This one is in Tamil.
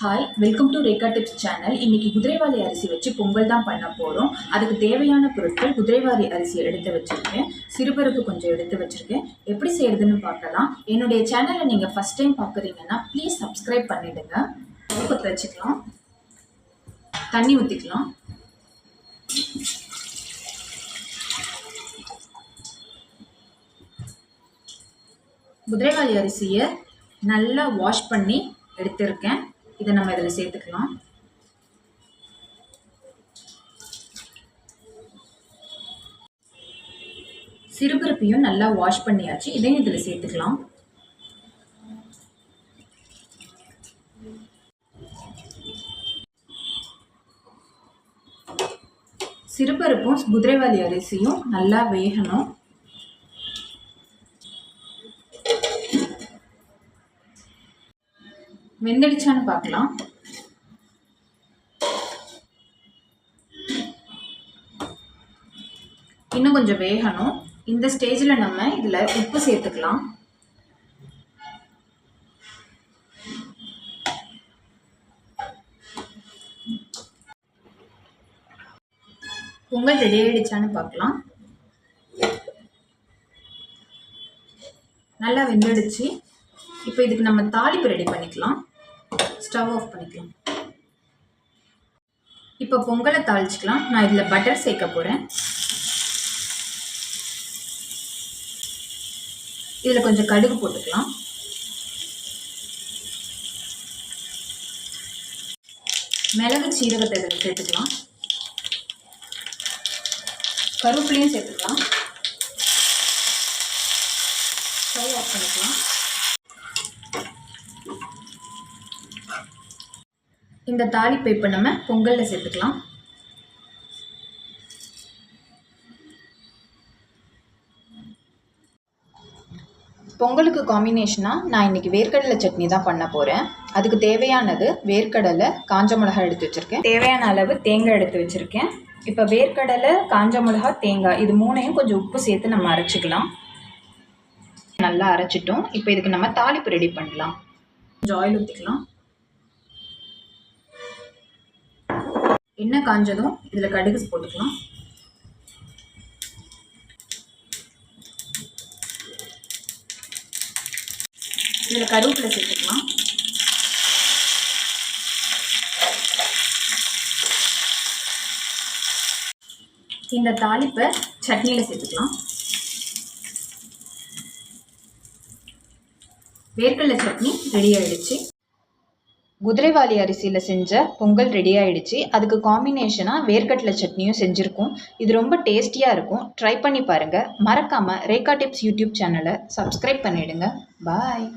Hi, welcome to Rekha tips channel. இன்னைக்கு குதிரைவாலி அரிசி வச்சு பொங்கல் தான் பண்ண போகிறோம். அதுக்கு தேவையான பொருட்கள் குதிரைவாலி அரிசி எடுத்து வச்சுருக்கேன், சிறுபருப்பு கொஞ்சம் எடுத்து வச்சுருக்கேன். எப்படி செய்யறதுன்னு பார்க்கலாம். என்னுடைய சேனலை நீங்கள் ஃபஸ்ட் டைம் பார்க்குறீங்கன்னா ப்ளீஸ் சப்ஸ்கிரைப் பண்ணிவிடுங்க. பற்ற வச்சுக்கலாம், தண்ணி ஊற்றிக்கலாம். குதிரைவாலி அரிசியை நல்லா வாஷ் பண்ணி எடுத்திருக்கேன். இதை நம்ம இதில் சேர்த்துக்கலாம். சிறுபருப்பையும் நல்லா வாஷ் பண்ணியாச்சு, இதையும் இதில் சேர்த்துக்கலாம். சிறுபருப்பும் குதிரைவாலி அரிசியும் நல்லா வேகணும். வெந்தடிச்சான்னு பார்க்கலாம். இன்னும் கொஞ்சம் வேகணும். இந்த ஸ்டேஜில் நம்ம இதில் உப்பு சேர்த்துக்கலாம். பொங்கல் ரெடி ஆயிடுச்சான்னு பார்க்கலாம். நல்லா வெந்துடுச்சு. இப்போ இதுக்கு நம்ம தாளிப்பு ரெடி பண்ணிக்கலாம். ஸ்டவ் ஆஃப் பண்ணிக்கலாம். இப்போ பொங்கலை தாளிச்சுக்கலாம். நான் இதில் பட்டர் சேர்க்க போகிறேன். இதில் கொஞ்சம் கடுகு போட்டுக்கலாம். மிளகு சீரகத்தை இதில் சேர்த்துக்கலாம். கருவேப்பிலையும் சேர்த்துக்கலாம். ஸ்டவ் ஆஃப் பண்ணிக்கலாம். இந்த தாளிப்பை இப்போ நம்ம பொங்கலில் சேர்த்துக்கலாம். பொங்கலுக்கு காம்பினேஷனாக நான் இன்றைக்கி வேர்க்கடலை சட்னி தான் பண்ண போகிறேன். அதுக்கு தேவையானது வேர்க்கடலை, காஞ்ச மிளகாய் எடுத்து வச்சுருக்கேன். தேவையான அளவு தேங்காய் எடுத்து வச்சுருக்கேன். இப்போ வேர்க்கடலை, காஞ்ச மிளகாய், தேங்காய் இது மூணையும் கொஞ்சம் உப்பு சேர்த்து நம்ம அரைச்சிக்கலாம். நல்லா அரைச்சிட்டோம். இப்போ இதுக்கு நம்ம தாளிப்பு ரெடி பண்ணலாம். கொஞ்சம் ஆயில் ஊற்றிக்கலாம். எண்ணெய் காஞ்சதும் இதில் கடுகு போட்டுக்கலாம். இதில் கருவேப்பிலை சேர்த்துக்கலாம். இந்த தாளிப்பை சட்னியில் சேர்த்துக்கலாம். வேர்க்கடலை சட்னி ரெடி ஆயிடுச்சு. குதிரைவாலி அரிசியில் செஞ்ச பொங்கல் ரெடி ஆகிடுச்சு. அதுக்கு காம்பினேஷனாக வேர்க்கடலை சட்னியும் செஞ்சுருக்கோம். இது ரொம்ப டேஸ்டியாக இருக்கும். ட்ரை பண்ணி பாருங்கள். மறக்காமல் ரேகா டிப்ஸ் யூடியூப் சேனலை சப்ஸ்கிரைப் பண்ணிவிடுங்க. பாய்.